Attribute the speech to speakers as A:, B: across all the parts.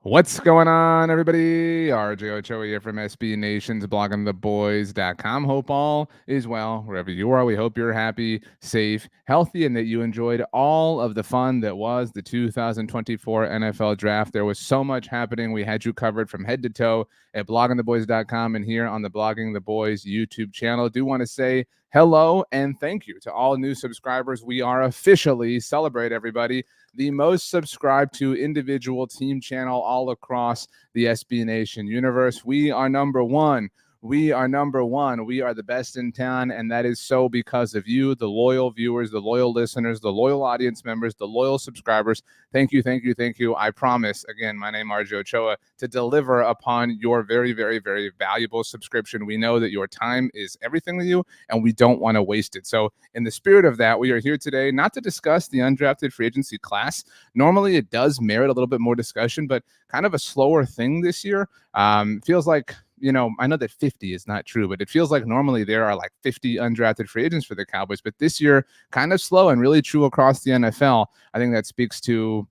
A: What's going on, everybody? RJ Ochoa here from SB Nation's bloggingtheboys.com. Hope all is well wherever you are. We hope you're happy, safe, healthy, and that you enjoyed all of the fun that was the 2024 NFL Draft. There was so much happening. We had you covered from head to toe at bloggingtheboys.com and here on the Blogging the Boys YouTube channel. Do want to say hello and thank you to all new subscribers. We are officially, celebrate everybody, the most subscribed to individual team channel all across the SB Nation universe. We are number one. We are number one. We are the best in town, and that is so because of you, the loyal viewers, the loyal listeners, the loyal audience members, the loyal subscribers. Thank you, thank you, thank you. I promise, again, my name is RJ Ochoa, to deliver upon your very, very, very valuable subscription. We know that your time is everything to you, and we don't want to waste it. So in the spirit of that, we are here today not to discuss the undrafted free agency class. Normally, it does merit a little bit more discussion, but kind of a slower thing this year. Feels like, I know that 50 is not true, but it feels like normally there are like 50 undrafted free agents for the Cowboys, but this year kind of slow and really true across the NFL. I think that speaks to,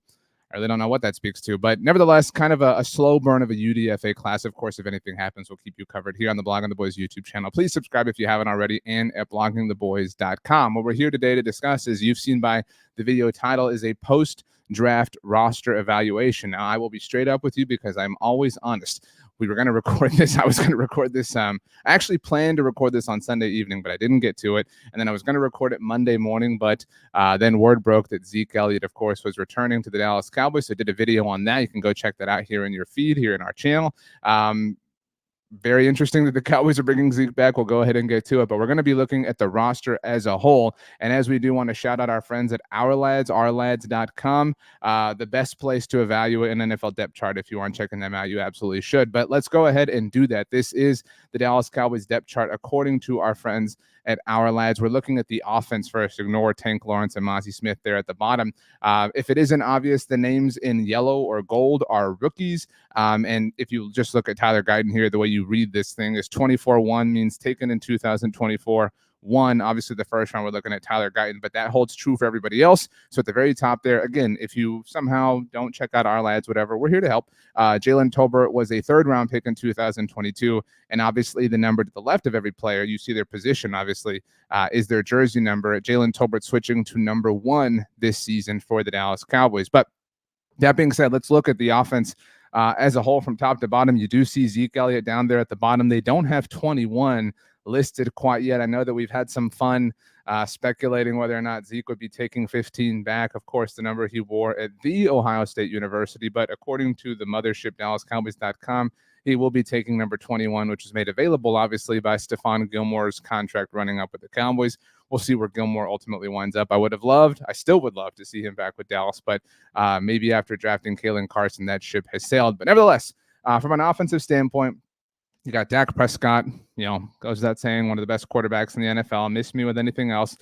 A: I really don't know what that speaks to, but nevertheless, kind of a slow burn of a UDFA class. Of course, if anything happens, we'll keep you covered here on the Blogging the Boys YouTube channel. Please subscribe if you haven't already and at bloggingtheboys.com. What we're here today to discuss, as you've seen by the video title, is a post-draft roster evaluation. Now, I will be straight up with you because I'm always honest. We were going to record this. I was going to record this. I actually planned to record this on Sunday evening, but I didn't get to it. And then I was going to record it Monday morning, but then word broke that Zeke Elliott, of course, was returning to the Dallas Cowboys. So I did a video on that. You can go check that out here in your feed, here in our channel. Very interesting that the Cowboys are bringing Zeke back. We'll go ahead and get to it, but we're going to be looking at the roster as a whole. And as we do, want to shout out our friends at ourlads.com, the best place to evaluate an NFL depth chart. If you aren't checking them out, you absolutely should. But let's go ahead and do that. This is the Dallas Cowboys depth chart according to our friends at Our Lads. We're looking at the offense first. Ignore Tank Lawrence and Mozzie Smith there at the bottom. If it isn't obvious, the names in yellow or gold are rookies. And if you just look at Tyler Guyton here, the way you read this thing is 24-1 means taken in 2024. One, obviously the first round, we're looking at Tyler Guyton, but that holds true for everybody else. So at the very top there, again, if you somehow don't check out Our Lads, whatever, we're here to help. Jalen Tolbert was a third-round pick in 2022, and obviously the number to the left of every player, you see their position, obviously, is their jersey number. Jalen Tolbert switching to number 1 this season for the Dallas Cowboys. But that being said, let's look at the offense as a whole from top to bottom. You do see Zeke Elliott down there at the bottom. They don't have 21 listed quite yet. I know that we've had some fun speculating whether or not Zeke would be taking 15 back. Of course, the number he wore at the Ohio State University, but according to the mothership, DallasCowboys.com, he will be taking number 21, which is made available, obviously, by Stephon Gilmore's contract running up with the Cowboys. We'll see where Gilmore ultimately winds up. I still would love to see him back with Dallas, but maybe after drafting Kalen Carson, that ship has sailed. But nevertheless, from an offensive standpoint, you got Dak Prescott, goes without saying, one of the best quarterbacks in the NFL. Miss me with anything else.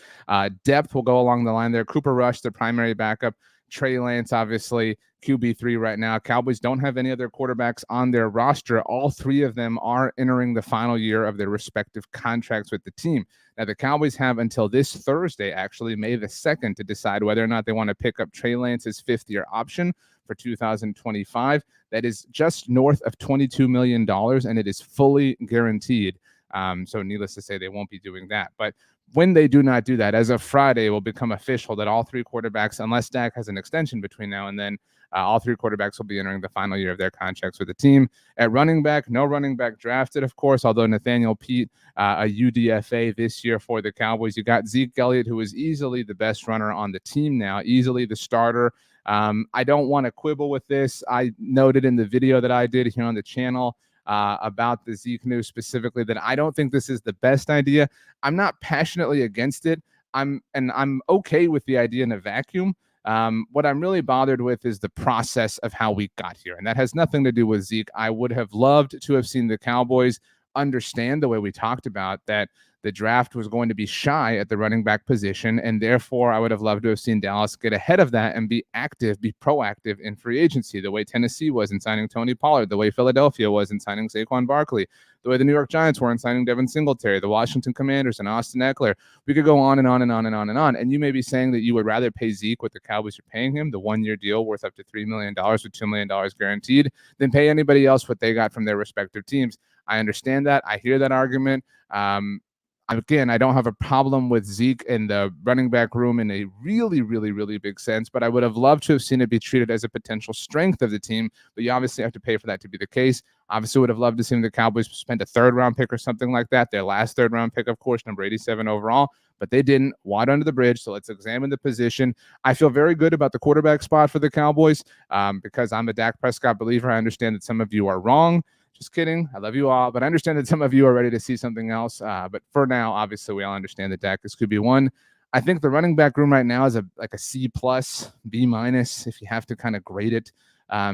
A: Depth will go along the line there. Cooper Rush, the primary backup. Trey Lance, obviously, QB3 right now. Cowboys don't have any other quarterbacks on their roster. All three of them are entering the final year of their respective contracts with the team. Now, the Cowboys have until this Thursday, actually, May the 2nd, to decide whether or not they want to pick up Trey Lance's fifth-year option for 2025. That is just north of $22 million, and it is fully guaranteed. So needless to say, they won't be doing that. But when they do not do that, as of Friday, it will become official that all three quarterbacks, unless Dak has an extension between now and then, all three quarterbacks will be entering the final year of their contracts with the team. At running back, no running back drafted, of course, although Nathaniel Pete, a UDFA this year for the Cowboys. You got Zeke Elliott, who is easily the best runner on the team now, easily the starter. I don't want to quibble with this. I noted in the video that I did here on the channel about the Zeke news specifically that I don't think this is the best idea. I'm not passionately against it. I'm okay with the idea in a vacuum. What I'm really bothered with is the process of how we got here, and that has nothing to do with Zeke. I would have loved to have seen the Cowboys understand the way we talked about that the draft was going to be shy at the running back position. And therefore, I would have loved to have seen Dallas get ahead of that and be active, be proactive in free agency, the way Tennessee was in signing Tony Pollard, the way Philadelphia was in signing Saquon Barkley, the way the New York Giants were in signing Devin Singletary, the Washington Commanders and Austin Eckler. We could go on and on and on and on and on. And you may be saying that you would rather pay Zeke what the Cowboys are paying him, the 1 year deal worth up to $3 million with $2 million guaranteed, than pay anybody else what they got from their respective teams. I understand that. I hear that argument. Again, I don't have a problem with Zeke in the running back room in a really, really, really big sense, but I would have loved to have seen it be treated as a potential strength of the team. But you obviously have to pay for that to be the case. Obviously, would have loved to see the Cowboys spend a third-round pick or something like that. Their last third-round pick, of course, number 87 overall, but they didn't. Water under the bridge. So let's examine the position. I feel very good about the quarterback spot for the Cowboys because I'm a Dak Prescott believer. I understand that some of you are wrong. Just kidding. I love you all, but I understand that some of you are ready to see something else. But for now, obviously, we all understand that Dak is QB1. I think the running back room right now is a C plus, B minus, if you have to kind of grade it.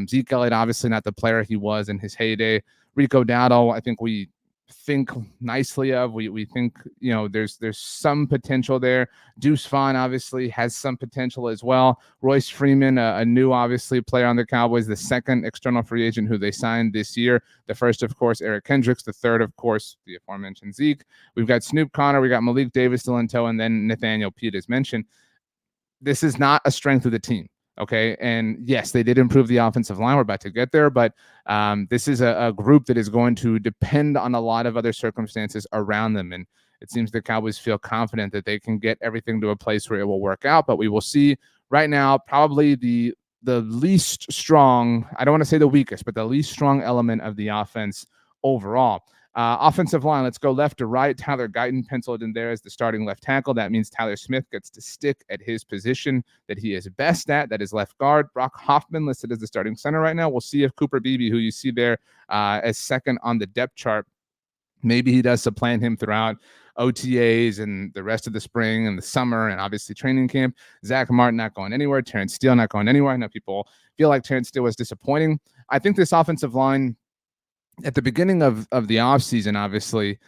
A: Zeke Elliott, obviously not the player he was in his heyday. Rico Dowdle, I think we think nicely of. We think, you know, there's some potential there. Deuce Vaughn obviously has some potential as well. Royce Freeman, a new obviously player on the Cowboys, the second external free agent who they signed this year. The first, of course, Eric Kendricks. The third, of course, the aforementioned Zeke. We've got Snoop Connor. We got Malik Davis still in tow, and then Nathaniel Pete as mentioned. This is not a strength of the team. Okay. And yes, they did improve the offensive line. We're about to get there, but this is a group that is going to depend on a lot of other circumstances around them. And it seems the Cowboys feel confident that they can get everything to a place where it will work out. But we will see. Right now, probably the least strong, I don't want to say the weakest, but the least strong element of the offense overall. Offensive line, let's go left to right. Tyler Guyton penciled in there as the starting left tackle. That means Tyler Smith gets to stick at his position that he is best at, that is left guard. Brock Hoffman listed as the starting center right now. We'll see if Cooper Beebe, who you see there as second on the depth chart, maybe he does supplant him throughout OTAs and the rest of the spring and the summer and obviously training camp. Zach Martin not going anywhere. Terrence Steele not going anywhere. I know people feel like Terrence Steele was disappointing. I think this offensive line at the beginning of the offseason, obviously,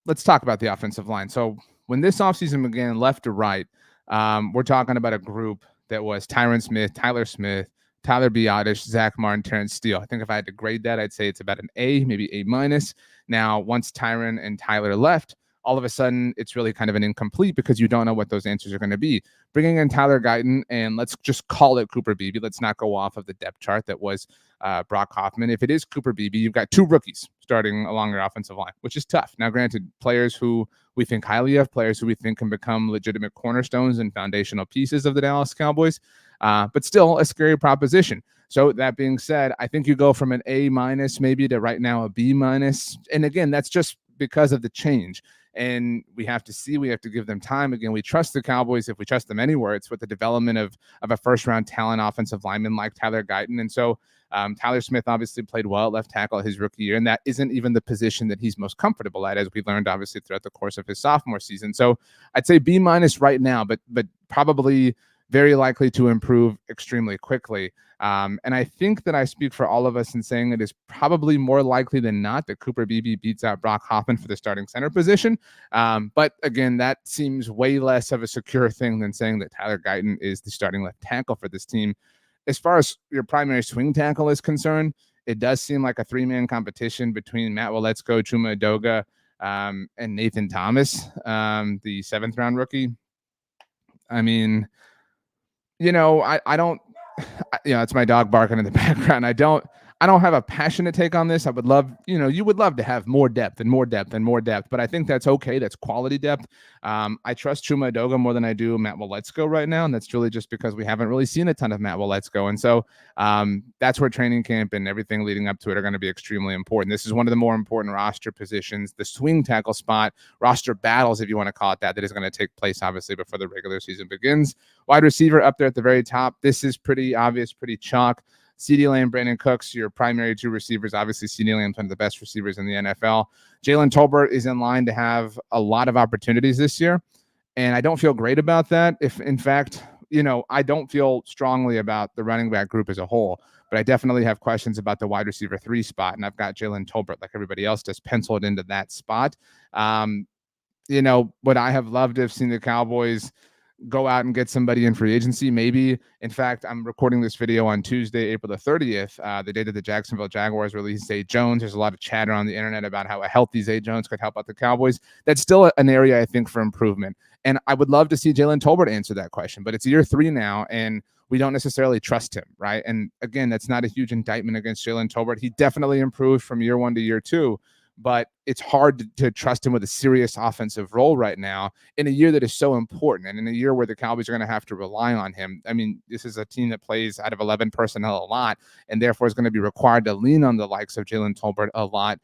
A: let's talk about the offensive line. So when this offseason began left to right, we're talking about a group that was Tyron Smith, Tyler Smith, Tyler Biadasz, Zach Martin, Terrence Steele. I think if I had to grade that, I'd say it's about an A, maybe A minus. Now, once Tyron and Tyler left, all of a sudden it's really kind of an incomplete because you don't know what those answers are going to be. Bringing in Tyler Guyton, and let's just call it Cooper Beebe. Let's not go off of the depth chart that was Brock Hoffman. If it is Cooper Beebe, you've got two rookies starting along your offensive line, which is tough. Now, granted, players who we think highly of, players who we think can become legitimate cornerstones and foundational pieces of the Dallas Cowboys, but still a scary proposition. So that being said, I think you go from an A minus maybe to right now a B minus. And again, that's just because of the change. And we have to see, we have to give them time. Again, we trust the Cowboys. If we trust them anywhere, it's with the development of a first-round talent offensive lineman like Tyler Guyton. And so Tyler Smith obviously played well at left tackle his rookie year, and that isn't even the position that he's most comfortable at, as we learned obviously throughout the course of his sophomore season. So I'd say B minus right now, but probably very likely to improve extremely quickly. And I think that I speak for all of us in saying it is probably more likely than not that Cooper Beebe beats out Brock Hoffman for the starting center position. But again, that seems way less of a secure thing than saying that Tyler Guyton is the starting left tackle for this team. As far as your primary swing tackle is concerned, it does seem like a three-man competition between Matt Waletzko, Chuma Edoga, and Nathan Thomas, the seventh-round rookie. I mean, you know, I don't, you know, it's my dog barking in the background. I don't have a passionate take on this. I would love, you know, you would love to have more depth and more depth and more depth, but I think that's okay. That's quality depth. I trust Chuma Edoga more than I do Matt Waletzko right now. And that's really just because we haven't really seen a ton of Matt Waletzko. And so that's where training camp and everything leading up to it are going to be extremely important. This is one of the more important roster positions, the swing tackle spot, roster battles, if you want to call it that is going to take place, obviously, before the regular season begins. Wide receiver up there at the very top. This is pretty obvious, pretty chalk. CeeDee Lamb, Brandon Cooks, your primary two receivers. Obviously, CeeDee Lamb's one of the best receivers in the NFL. Jalen Tolbert is in line to have a lot of opportunities this year, and I don't feel great about that. If, in fact, I don't feel strongly about the running back group as a whole, but I definitely have questions about the wide receiver 3 spot, and I've got Jalen Tolbert, like everybody else, just penciled into that spot. Would I have loved to have seen the Cowboys go out and get somebody in free agency? Maybe. In fact, I'm recording this video on Tuesday, April the 30th, the day that the Jacksonville Jaguars released Zay Jones. There's a lot of chatter on the internet about how a healthy Zay Jones could help out the Cowboys. That's still an area I think for improvement. And I would love to see Jalen Tolbert answer that question, but it's year 3 now, and we don't necessarily trust him, right? And again, that's not a huge indictment against Jalen Tolbert. He definitely improved from year 1 to year 2, but it's hard to trust him with a serious offensive role right now in a year that is so important, and in a year where the Cowboys are going to have to rely on him. I mean, this is a team that plays out of 11 personnel a lot, and therefore is going to be required to lean on the likes of Jalen Tolbert a lot.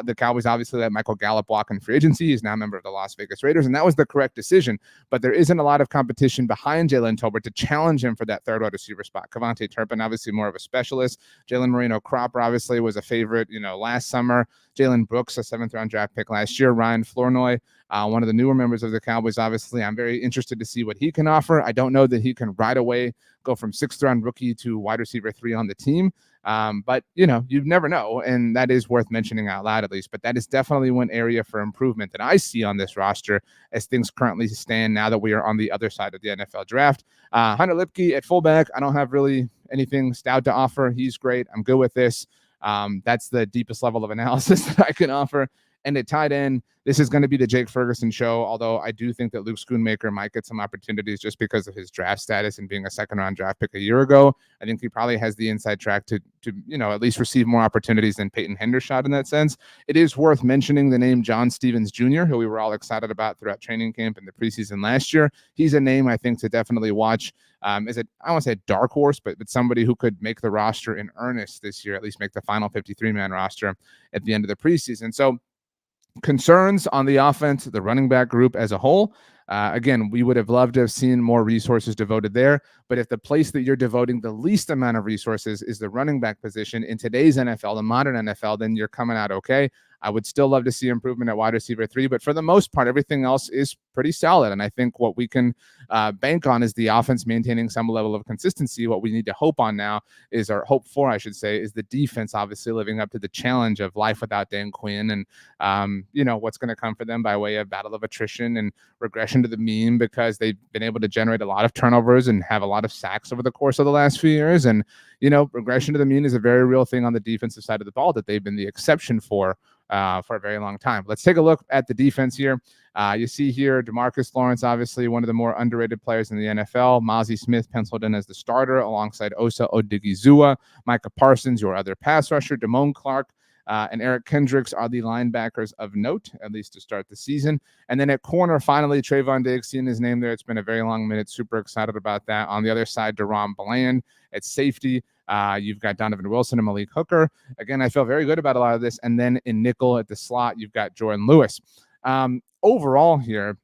A: The Cowboys obviously let Michael Gallup walk in free agency. He's now a member of the Las Vegas Raiders, and that was the correct decision. But there isn't a lot of competition behind Jalen Tolbert to challenge him for that third wide receiver spot. Kevontae Turpin, obviously more of a specialist. Jalen Moreno-Cropper obviously was a favorite, last summer. Jalen Brooks, a 7th-round draft pick last year. Ryan Flournoy, one of the newer members of the Cowboys, obviously. I'm very interested to see what he can offer. I don't know that he can right away go from 6th-round rookie to wide receiver 3 on the team. But you never know, and that is worth mentioning out loud at least. But that is definitely one area for improvement that I see on this roster as things currently stand now that we are on the other side of the NFL draft. Hunter Lipke at fullback, I don't have really anything stout to offer. He's great. I'm good with this. That's the deepest level of analysis that I can offer. And at tight end, this is going to be the Jake Ferguson show, although I do think that Luke Schoonmaker might get some opportunities just because of his draft status and being a 2nd-round draft pick a year ago. I think he probably has the inside track to at least receive more opportunities than Peyton Hendershot in that sense. It is worth mentioning the name John Stevens Jr., who we were all excited about throughout training camp and the preseason last year. He's a name I think to definitely watch. I don't want to say a dark horse, but somebody who could make the roster in earnest this year, at least make the final 53-man roster at the end of the preseason. So concerns on the offense, the running back group as a whole. Again, we would have loved to have seen more resources devoted there. But if the place that you're devoting the least amount of resources is the running back position in today's NFL, the modern NFL, then you're coming out okay. I would still love to see improvement at wide receiver 3, but for the most part, everything else is pretty solid. And I think what we can bank on is the offense maintaining some level of consistency. What we need to hope on now is, or hope for, I should say, is the defense obviously living up to the challenge of life without Dan Quinn, and what's going to come for them by way of battle of attrition and regression to the mean, because they've been able to generate a lot of turnovers and have a lot of sacks over the course of the last few years. And regression to the mean is a very real thing on the defensive side of the ball that they've been the exception for a very long time. Let's take a look at the defense here. You see here DeMarcus Lawrence, obviously one of the more underrated players in the NFL. Mozzie Smith penciled in as the starter alongside Osa Odigizua. Micah Parsons, your other pass rusher. Damone Clark and Eric Kendricks are the linebackers of note, at least to start the season. And then at corner, finally, Trayvon Diggs, seeing his name there. It's been a very long minute. Super excited about that. On the other side, Deron Bland at safety. You've got Donovan Wilson and Malik Hooker. Again, I feel very good about a lot of this. And then in nickel at the slot, you've got Jordan Lewis. Overall here,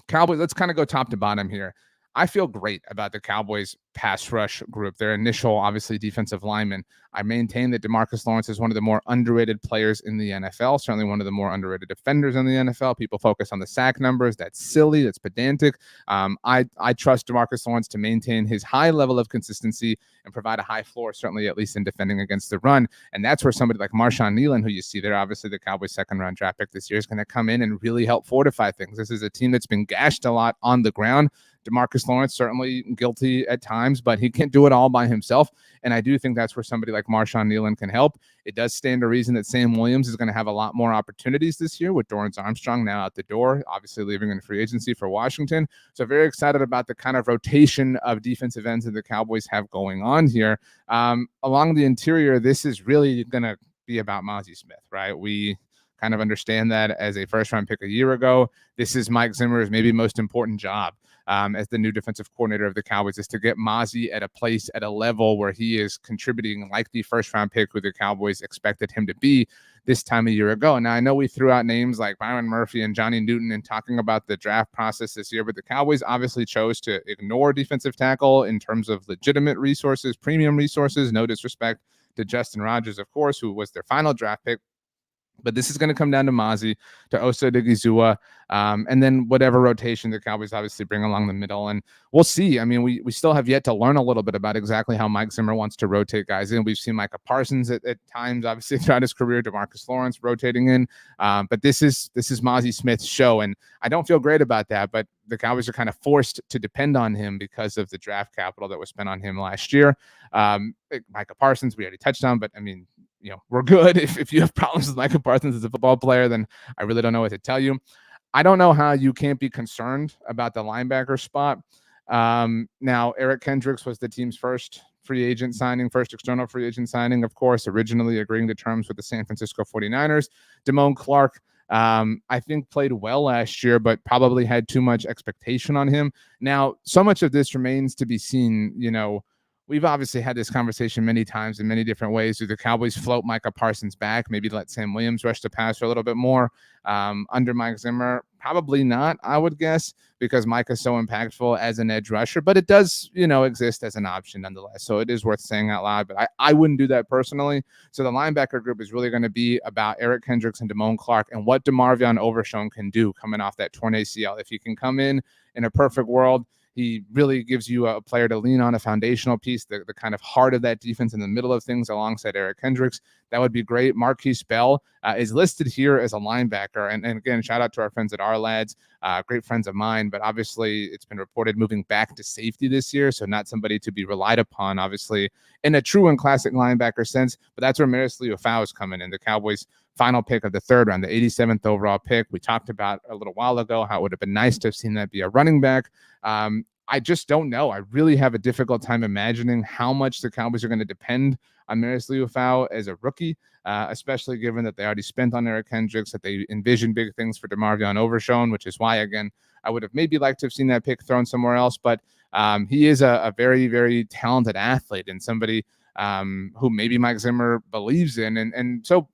A: Cowboys, let's kind of go top to bottom here. I feel great about the Cowboys pass rush group, their initial, obviously, defensive linemen. I maintain that DeMarcus Lawrence is one of the more underrated players in the NFL, certainly one of the more underrated defenders in the NFL. People focus on the sack numbers. That's silly. That's pedantic. I trust DeMarcus Lawrence to maintain his high level of consistency and provide a high floor, certainly at least in defending against the run. And that's where somebody like Marshawn Nealon, who you see there, obviously the Cowboys' 2nd-round draft pick this year, is going to come in and really help fortify things. This is a team that's been gashed a lot on the ground. DeMarcus Lawrence certainly guilty at times, but he can't do it all by himself. And I do think that's where somebody like Marshawn Nealon can help. It does stand to reason that Sam Williams is going to have a lot more opportunities this year with Dorrance Armstrong now out the door, obviously leaving in free agency for Washington. So very excited about the kind of rotation of defensive ends that the Cowboys have going on here. Along the interior, this is really going to be about Mozzie Smith, right? We kind of understand that as a 1st-round pick a year ago. This is Mike Zimmer's maybe most important job as the new defensive coordinator of the Cowboys, is to get Mozzie at a place, at a level where he is contributing like the 1st-round pick who the Cowboys expected him to be this time a year ago. Now, I know we threw out names like Byron Murphy and Johnny Newton in talking about the draft process this year, but the Cowboys obviously chose to ignore defensive tackle in terms of legitimate resources, premium resources. No disrespect to Justin Rogers, of course, who was their final draft pick. But this is going to come down to Mozzie, to Osa Digizua, and then whatever rotation the Cowboys obviously bring along the middle. And we'll see. I mean, we still have yet to learn a little bit about exactly how Mike Zimmer wants to rotate guys in. We've seen Micah Parsons at times, obviously, throughout his career, DeMarcus Lawrence rotating in. But this is Mozzie Smith's show, and I don't feel great about that. But the Cowboys are kind of forced to depend on him because of the draft capital that was spent on him last year. Micah Parsons, we already touched on, but I mean, we're good. If you have problems with Micah Parsons as a football player, then I really don't know what to tell you. I don't know how you can't be concerned about the linebacker spot. Now, Eric Kendricks was the team's first external free agent signing, of course, originally agreeing to terms with the San Francisco 49ers. Damone Clark, I think, played well last year, but probably had too much expectation on him. Now, so much of this remains to be seen. We've obviously had this conversation many times in many different ways. Do the Cowboys float Micah Parsons back? Maybe let Sam Williams rush the passer a little bit more under Mike Zimmer? Probably not, I would guess, because Micah's so impactful as an edge rusher. But it does, exist as an option nonetheless. So it is worth saying out loud. But I wouldn't do that personally. So the linebacker group is really going to be about Eric Kendricks and Damone Clark and what DeMarvion Overshown can do coming off that torn ACL. If he can come in a perfect world, he really gives you a player to lean on, a foundational piece, the kind of heart of that defense in the middle of things alongside Eric Kendricks. That would be great. Marquise Bell is listed here as a linebacker. And again, shout out to our friends at Our Lads, great friends of mine. But obviously, it's been reported moving back to safety this year. So not somebody to be relied upon, obviously, in a true and classic linebacker sense. But that's where Maris Liufau is coming in. The Cowboys' final pick of the third round, the 87th overall pick. We talked about a little while ago how it would have been nice to have seen that be a running back. I just don't know. I really have a difficult time imagining how much the Cowboys are going to depend on Maris Liufau as a rookie, especially given that they already spent on Eric Kendricks, that they envision big things for DeMarvion Overshown, which is why, again, I would have maybe liked to have seen that pick thrown somewhere else. But he is a very, very talented athlete and somebody who maybe Mike Zimmer believes in. And so,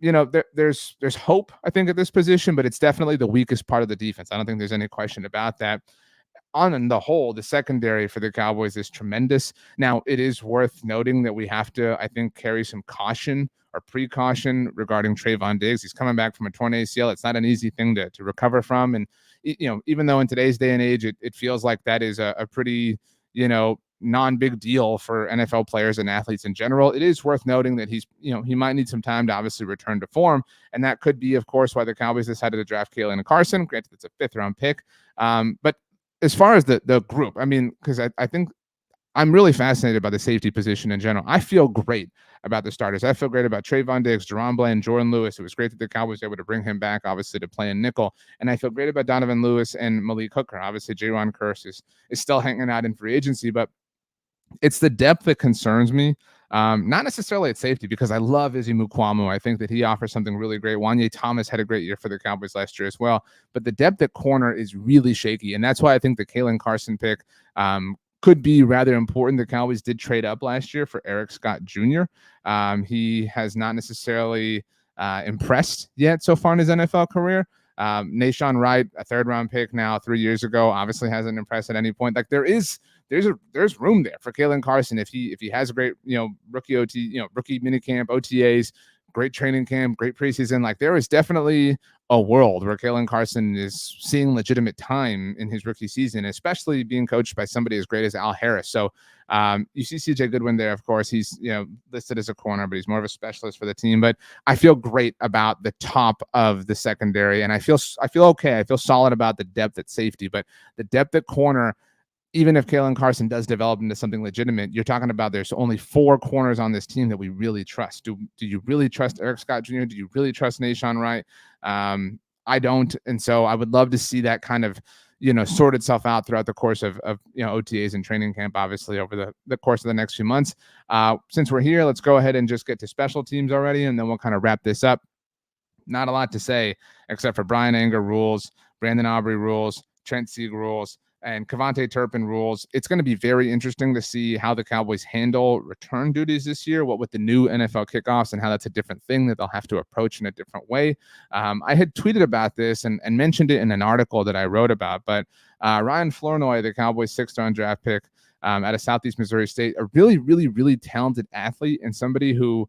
A: there's hope, I think, at this position, but it's definitely the weakest part of the defense. I don't think there's any question about that. On the whole, the secondary for the Cowboys is tremendous. Now, it is worth noting that we have to, I think, carry some caution or precaution regarding Trayvon Diggs. He's coming back from a torn ACL. It's not an easy thing to recover from. And, even though in today's day and age, it feels like that is a pretty, non-big deal for NFL players and athletes in general, it is worth noting that he might need some time to obviously return to form. And that could be, of course, why the Cowboys decided to draft Kalen Carson. Granted, it's a 5th-round pick. But as far as the group, I mean, because I think I'm really fascinated by the safety position in general. I feel great about the starters. I feel great about Trayvon Diggs, Jerron Bland, Jordan Lewis. It was great that the Cowboys were able to bring him back, obviously, to play in nickel. And I feel great about Donovan Lewis and Malik Hooker. Obviously, Jaron Kearse is still hanging out in free agency, but it's the depth that concerns me. Not necessarily at safety, because I love Izzy Mukuamu. I think that he offers something really great. Wanye Thomas had a great year for the Cowboys last year as well. But the depth at corner is really shaky. And that's why I think the Kalen Carson pick could be rather important. The Cowboys did trade up last year for Eric Scott Jr. He has not necessarily impressed yet so far in his NFL career. Nahshon Wright, a 3rd-round pick now 3 years ago, obviously hasn't impressed at any point. Like there's room there for Kalen Carson if he has a great rookie minicamp, OTAs, great training camp, great preseason. Like there is definitely a world where Kalen Carson is seeing legitimate time in his rookie season, especially being coached by somebody as great as Al Harris. So you see CJ Goodwin there, of course. He's listed as a corner, but he's more of a specialist for the team. But I feel great about the top of the secondary, and I feel okay. I feel solid about the depth at safety, but the depth at corner, even if Kalen Carson does develop into something legitimate, you're talking about there's only 4 corners on this team that we really trust. Do you really trust Eric Scott Jr.? Do you really trust Nahshon Wright? I don't. And so I would love to see that kind of, sort itself out throughout the course of OTAs and training camp, obviously, over the course of the next few months. Since we're here, let's go ahead and just get to special teams already, and then we'll kind of wrap this up. Not a lot to say, except for Brian Anger rules, Brandon Aubrey rules, Trent Sieg rules, and Kevontae Turpin rules. It's going to be very interesting to see how the Cowboys handle return duties this year, what with the new NFL kickoffs and how that's a different thing that they'll have to approach in a different way. I had tweeted about this and mentioned it in an article that I wrote about, but Ryan Flournoy, the Cowboys' 6th-round draft pick out of Southeast Missouri State, a really, really, really talented athlete and somebody who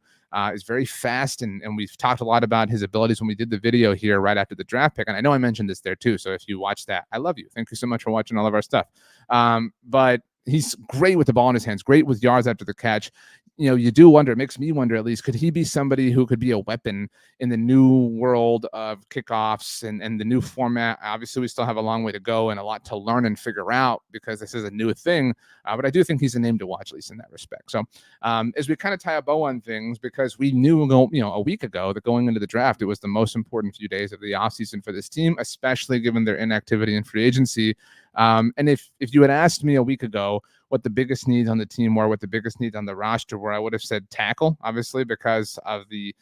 A: is very fast, and we've talked a lot about his abilities when we did the video here right after the draft pick. And I know I mentioned this there too. So if you watch that, I love you. Thank you so much for watching all of our stuff. But he's great with the ball in his hands, great with yards after the catch. You do wonder, it makes me wonder at least, could he be somebody who could be a weapon in the new world of kickoffs and the new format? Obviously, we still have a long way to go and a lot to learn and figure out because this is a new thing. But I do think he's a name to watch, at least in that respect. So as we kind of tie a bow on things, because we knew, a week ago that going into the draft, it was the most important few days of the offseason for this team, especially given their inactivity in free agency. And if you had asked me a week ago what the biggest needs on the team were, what the biggest needs on the roster were, I would have said tackle, obviously, because of the,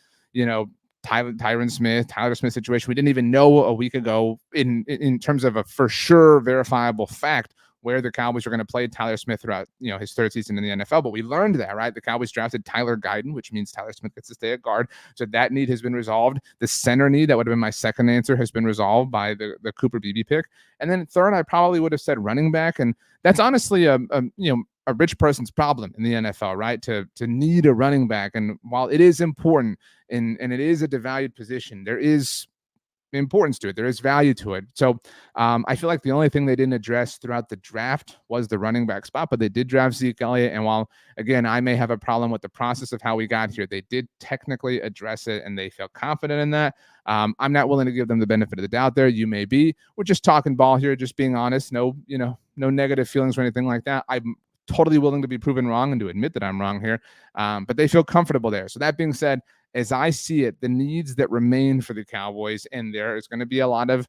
A: Tyler Smith situation. We didn't even know a week ago in terms of a for sure verifiable fact where the Cowboys were going to play Tyler Smith throughout, his third season in the NFL. But we learned that, right? The Cowboys drafted Tyler Guyton, which means Tyler Smith gets to stay at guard. So that need has been resolved. The center need, that would have been my second answer, has been resolved by the Cooper Beebe pick. And then third, I probably would have said running back. And that's honestly a rich person's problem in the NFL, right? To need a running back. And while it is important and it is a devalued position, there is importance to it. There is value to it. So I feel like the only thing they didn't address throughout the draft was the running back spot, but they did draft Zeke Elliott. And while, again, I may have a problem with the process of how we got here, they did technically address it and they feel confident in that. I'm not willing to give them the benefit of the doubt there. You may be. We're just talking ball here, just being honest. No negative feelings or anything like that. I'm totally willing to be proven wrong and to admit that I'm wrong here. But they feel comfortable there. So that being said, as I see it, the needs that remain for the Cowboys, and there is going to be a lot of,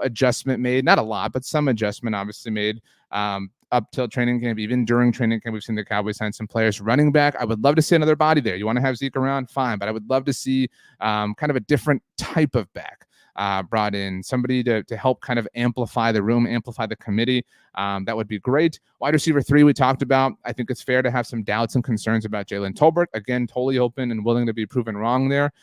A: adjustment made, not a lot, but some adjustment obviously made up till training camp. Even during training camp, we've seen the Cowboys sign some players. Running back, I would love to see another body there. You want to have Zeke around? Fine. But I would love to see kind of a different type of back. Brought in somebody to help kind of amplify the room, amplify the committee. That would be great. Wide receiver 3, we talked about. I think it's fair to have some doubts and concerns about Jalen Tolbert. Again, totally open and willing to be proven wrong there.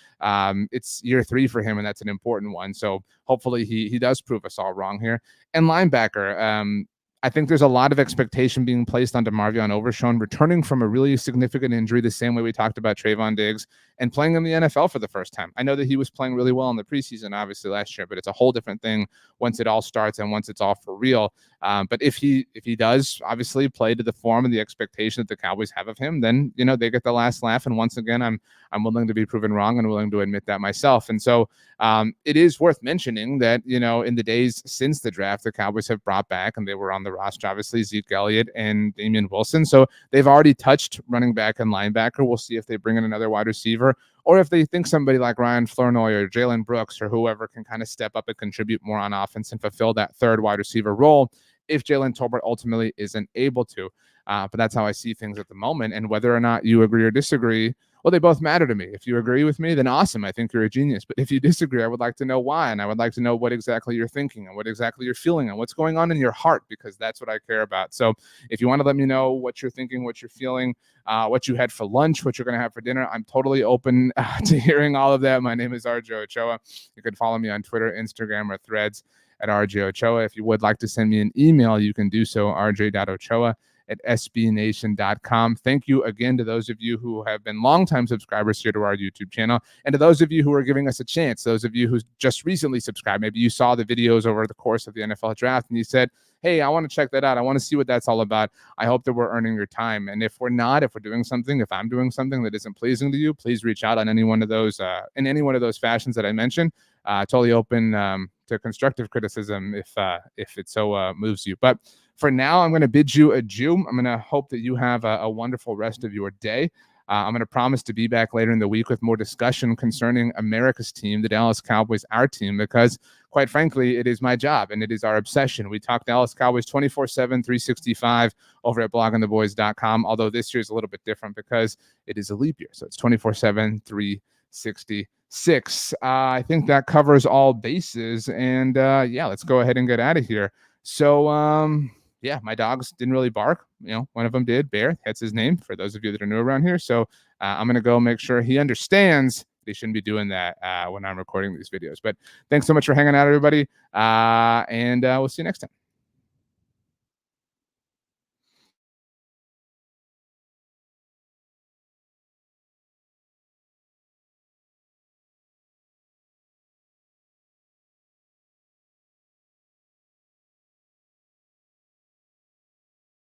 A: It's year 3 for him, and that's an important one. So hopefully he does prove us all wrong here. And linebacker, I think there's a lot of expectation being placed on DeMarvion Overshown, returning from a really significant injury, the same way we talked about Trayvon Diggs, and playing in the NFL for the first time. I know that he was playing really well in the preseason, obviously, last year, but it's a whole different thing once it all starts and once it's all for real. But if he does obviously play to the form and the expectation that the Cowboys have of him, then, they get the last laugh. And once again, I'm willing to be proven wrong and willing to admit that myself. And so it is worth mentioning that, in the days since the draft, the Cowboys have brought back, and they were on the roster, obviously, Zeke Elliott and Damian Wilson. So they've already touched running back and linebacker. We'll see if they bring in another wide receiver, or if they think somebody like Ryan Flournoy or Jalen Brooks or whoever can kind of step up and contribute more on offense and fulfill that third wide receiver role if Jalen Tolbert ultimately isn't able to. But that's how I see things at the moment. And whether or not you agree or disagree, well, they both matter to me. If you agree with me, then awesome. I think you're a genius. But if you disagree, I would like to know why. And I would like to know what exactly you're thinking and what exactly you're feeling and what's going on in your heart, because that's what I care about. So if you want to let me know what you're thinking, what you're feeling, what you had for lunch, what you're going to have for dinner, I'm totally open to hearing all of that. My name is RJ Ochoa. You can follow me on Twitter, Instagram, or Threads at RJ Ochoa. If you would like to send me an email, you can do so, rj.ochoa@sbnation.com. Thank you again to those of you who have been longtime subscribers here to our YouTube channel, and to those of you who are giving us a chance, those of you who just recently subscribed. Maybe you saw the videos over the course of the NFL draft and you said, hey, I want to check that out. I want to see what that's all about. I hope that we're earning your time. And if we're not, if we're doing something, if I'm doing something that isn't pleasing to you, please reach out on any one of those, in any one of those fashions that I mentioned. Totally open to constructive criticism if it so moves you. But for now, I'm going to bid you adieu. I'm going to hope that you have a wonderful rest of your day. I'm going to promise to be back later in the week with more discussion concerning America's team, the Dallas Cowboys, our team, because quite frankly, it is my job and it is our obsession. We talk Dallas Cowboys 24/7, 365 over at bloggingtheboys.com, although this year is a little bit different because it is a leap year. So it's 24/7, 366. I think that covers all bases. And yeah, let's go ahead and get out of here. So, yeah, my dogs didn't really bark. One of them did. Bear, that's his name for those of you that are new around here. So I'm going to go make sure he understands they shouldn't be doing that when I'm recording these videos. But thanks so much for hanging out, everybody. And we'll see you next time.